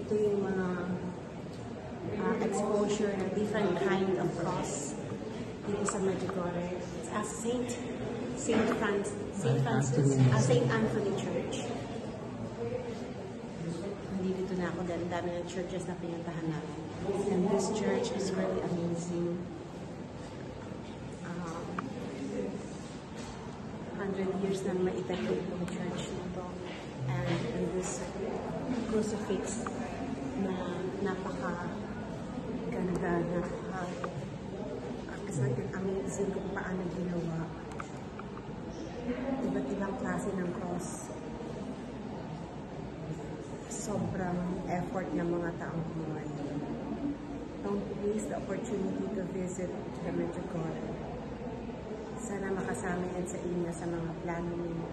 Ito yung mga exposure na different kind of cross dito sa Medjugorje. It's a Saint Anthony Church. Nandito na ako dahil dami ng churches na pinuntahan namin. And this church is really amazing. 100 years na maitayo itong church nito. And this crucifix na napaka-ganda na amazing kung paano ginawa. Iba't ibang klase ng cross. Sobrang effort ng mga taong gumawa nito. Don't waste the opportunity to visit the Medjugorje. Sana makasama yan sa inyo sa mga plano ninyo.